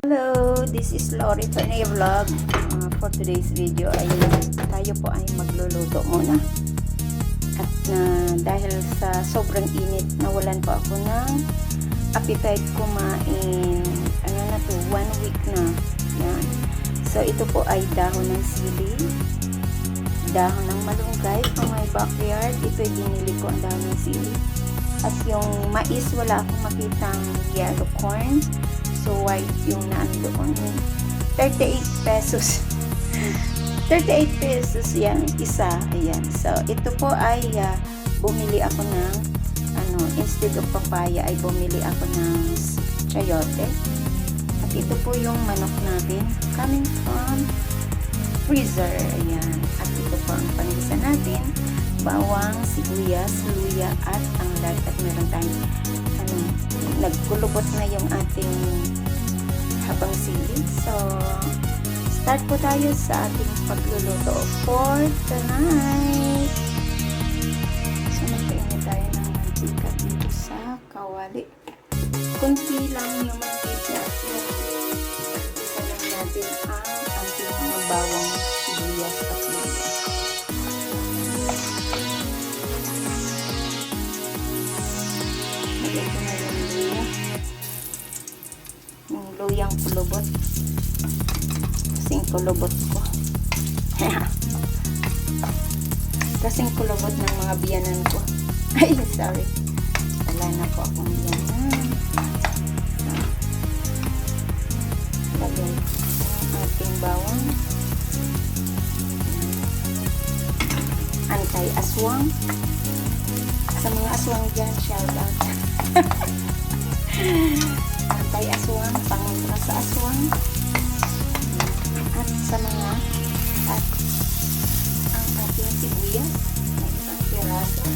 Hello, this is Lori Fernay Vlog. For today's video ay tayo po ay magluluto muna. At dahil sa sobrang init, nawalan po ako ng appetite kumain. Ano na to, 1 week na. Yan. So ito po ay dahon ng sili, dahon ng malunggay from my backyard. Ito ay binili ko ang dahon ng sili. At yung mais, wala akong makitang yellow corn. So, white yung naandoon. 38 pesos. 38 pesos yan, isa. Ayan. So, ito po ay bumili ako ng, instead of papaya, ay bumili ako ng chayote. At ito po yung manok natin, coming from freezer. Ayan. At ito po ang panggisa natin, bawang, sibuyas, luya, at tanglad. At meron tayong, nagkulubot na yung ating habang sili. So, start po tayo sa ating pagluluto for tonight. So, magpainit tayo ng mantika dito sa kawali. Kunti lang yung mantika. Isa lang natin ang ating mga bawang, sibuyas at luya. Lagyan ko na yung luya. Yung luyang kulubot. Kasing kulubot ko. Kasing kulubot ng mga biyanan ko. Ay, sorry. Wala na po akong biyanan. Lagyan ang ating bawang. Anti-aswang. Sa mga aswang dyan, shout out. Anti-aswang, pangontra sa aswang. At sa mga ang ating sibuyas na isang piraso.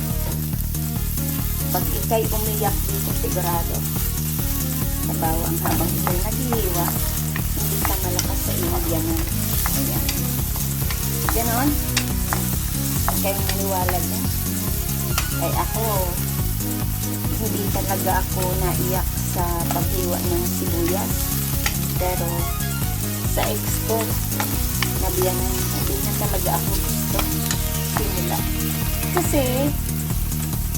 Pag ikay umiyak dito, sigurado sa bawang habang ikay naghihiwa, hindi ka malakas sa iyong yanan. Ayan. Ganon. Pag kayong naniwalag na. Ay ako, hindi talaga ako naiyak sa paghiwa ng sibuyas. Pero sa ex ko, nabiyanan, hindi na talaga ako gusto simula. Kasi,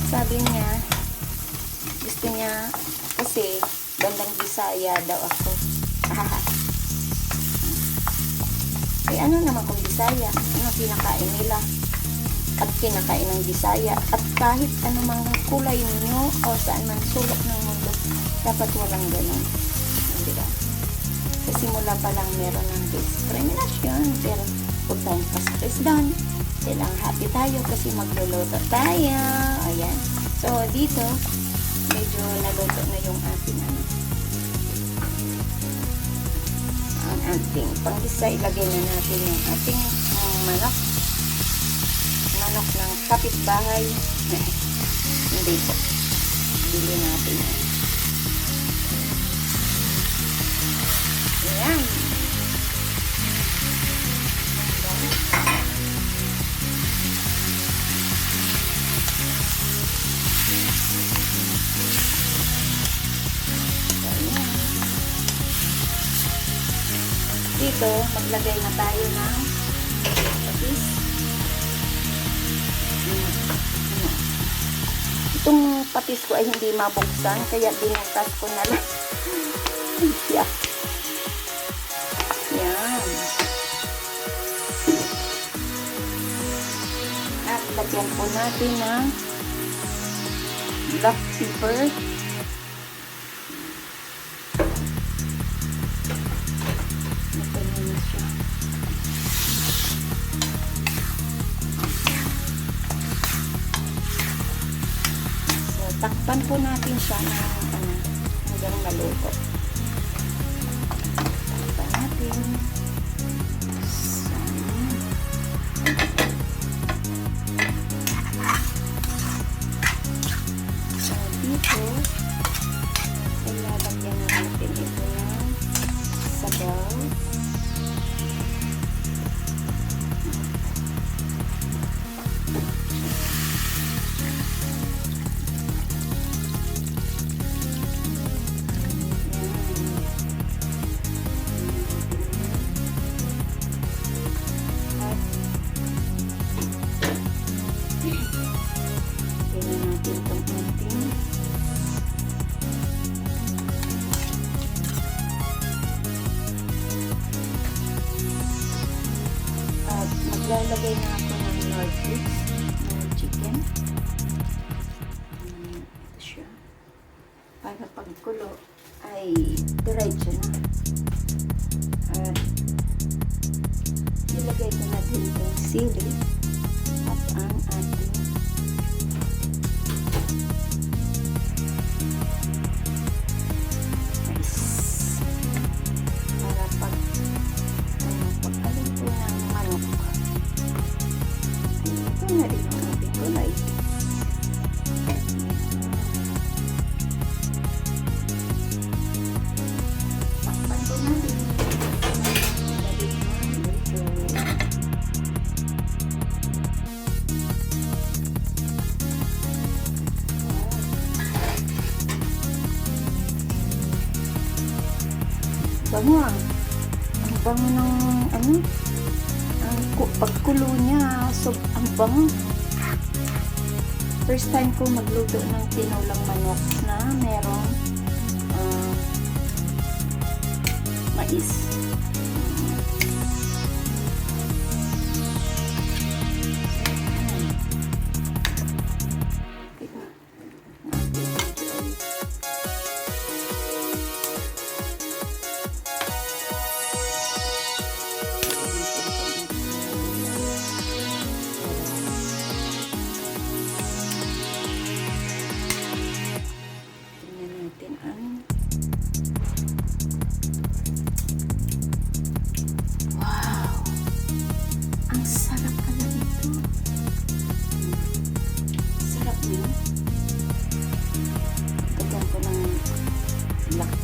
sabi niya, gusto niya, kasi bandang Bisaya daw ako. Eh ano naman kung Bisaya? Ano kinakain nila? At kinakain ng Bisaya. At kahit anumang kulay ninyo o saan man sulok ng mundo, dapat walang ganun. Hindi ba? Sa simula pa lang meron ng discrimination. Pero huwag tayong pa-stress down. Kailangan happy tayo kasi magluluto tayo. Ayan. So, dito, medyo naluto na yung ating ang ating panggisa. Ilagay na natin yung ating manok. Manok ng kapitbahay. Hindi po. Bili natin yan. Ayan. Dito, maglagay na tayo ng patis. Itong patis ko ay hindi mabuksan, kaya binutas ko na lang. Yeah. Yan. At lagyan po natin ng black pepper. Napanin na siya. So, takpan po natin siya hanggang maluto. Takpan natin. So, dito, ilalagyan natin ito ng sabaw. para pagkulo ay diretso na. At ilagay ko na din itong sili at ang ating mais para pagkaluto ng manok ay ito na rin ang ating gulay. Takpan ko na rin. Bango ang bango ng ano, pagkulo niya, so ang bango. First time ko magluto ng tinolang manok na merong mais.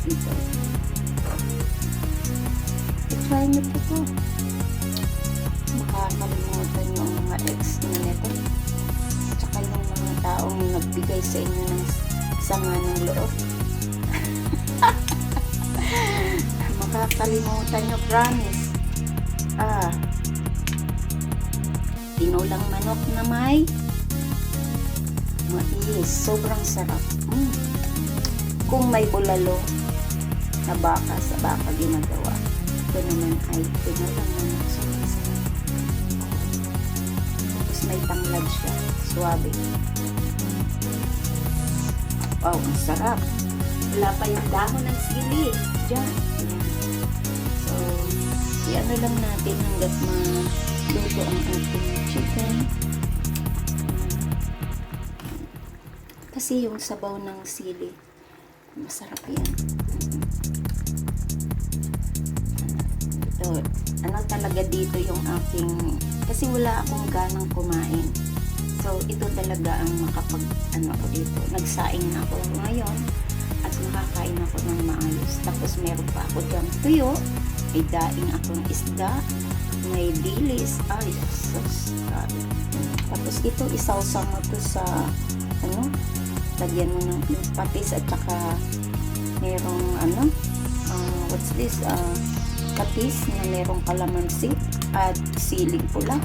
Dito. I-try nyo po ito. Makakalimutan yung mga ex na nito. Tsaka yung mga taong nagbigay sa inyo ng sama ng loob. Makakalimutan nyo, promise. Tinolang manok na may mais. Sobrang sarap. Kung may bulalo na baka sa baka ginagawa, ito naman ay tinolang manok. Sobrang sarap. Tapos may tanglad siya. Suwabe. Wow, ang sarap. Wala pa yung dahon ng sili. Diyan. So, i-ano lang natin hanggat maluto ang ating chicken. Kasi yung sabaw ng sili, masarap yan. Ito, ano talaga dito yung aking, kasi wala akong ganang kumain. So, ito talaga ang ano ko dito. Nagsaing na ako ngayon at makakain ako ng maayos. Tapos meron pa ako diyang tuyo, may daing akong isda, may dilis, ay, sus, grabe. Tapos ito, isawsaw mo to sa, ano, lagyan mo ng yung patis at saka merong ano, what's this, patis na merong kalamansi at siling pula.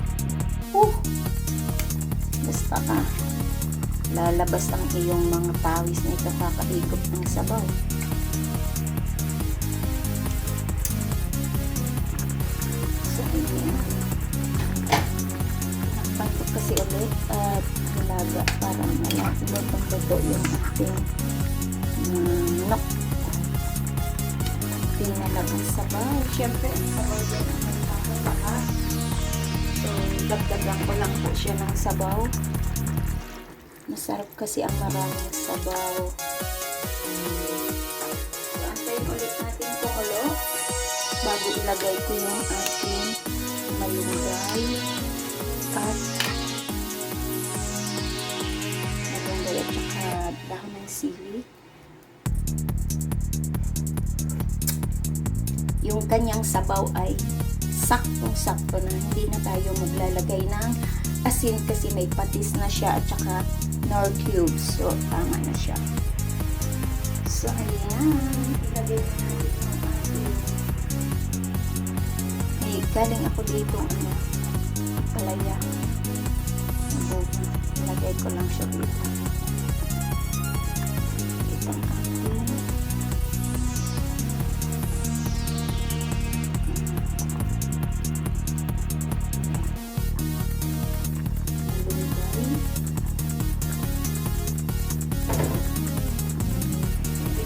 Basta ka, lalabas ang iyong mga pawis na ito kakahigop ng sabaw. So, ayan. Nakapagod kasi ulit at malaga para malapot ang luto yung ating manok. Pinalagang sabaw. Siyempre, ang sabaw dyan ang may lahat. So, dagdagan ko lang po siya ng sabaw. Masarap kasi ang maraming sabaw. So, antayin ulit natin kumulo bago ilagay ko yung ating malunggay at saka dahon ng sili. Yung kanyang sabaw ay saktong-sakto na, hindi na tayo maglalagay ng asin kasi may patis na siya at saka nor cubes. So, tama na siya. So, ayan. Ilagay na natin yung ating. May galing ako dito, ano, palaya. Ilagay ko lang siya dito. Itong ating malunggay.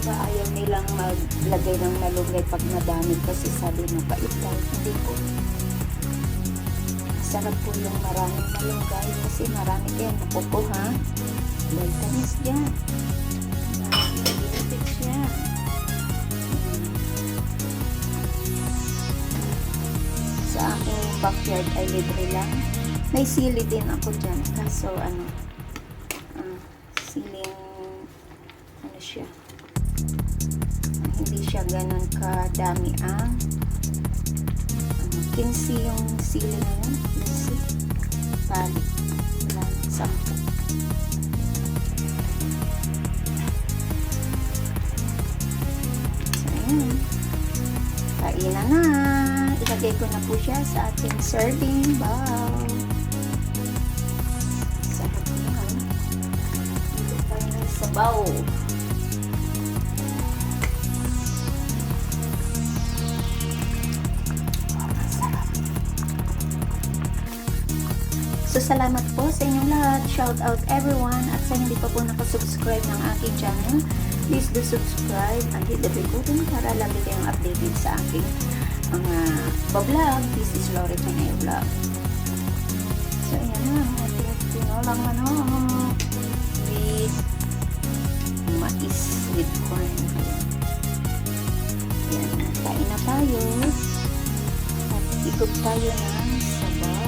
baka ayaw nilang maglagay ng malunggay pag madami kasi sabi mapait daw. Hindi po. Masarap po yung maraming malunggay kasi marami kayo nakukuha. Vitamins dyan. Maraming benefits niya. Sa aking backyard ay libre lang. May sili din ako dyan. Kaso siling siya. Hindi siya ganun kadami ang 15 yung sili na yun. 15. Balik. Wala nang 10. So, ayan. Kainan na. Ilagay ko na po siya sa ating serving bowl. Sarap yan. Ito pa yung sabaw. So, salamat po sa inyong lahat. Shout out everyone. At sa hindi pa po nakasubscribe ng aking channel, please do subscribe and hit the bell button para lagi kayong updated sa aking mga vlog. This is Lori Panay Vlog. So, ayan na. Ating tinolang manok with mais with corn. Ayan. Kain na tayo. At ikot tayo ng sabaw.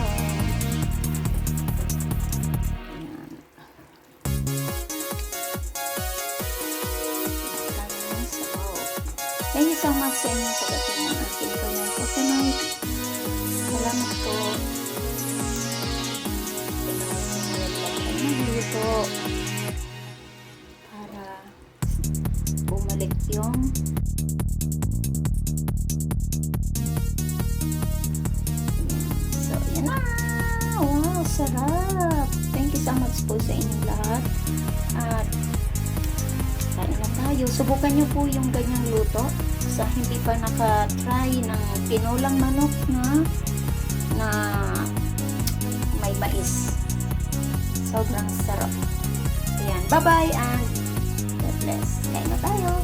Thank you so much sa inyong pag-attend ng aking kanyang for tonight. Salamat po. Nagluto para bumalik yung so, yan na. Wow, sarap. Thank you so much po sa inyong lahat. At kain na tayo. Subukan nyo po yung ganyang luto. Sa hindi pa naka-try ng tinulang manok na may mais. Sobrang sarap. Ayan. Bye-bye and God bless. Kain na tayo.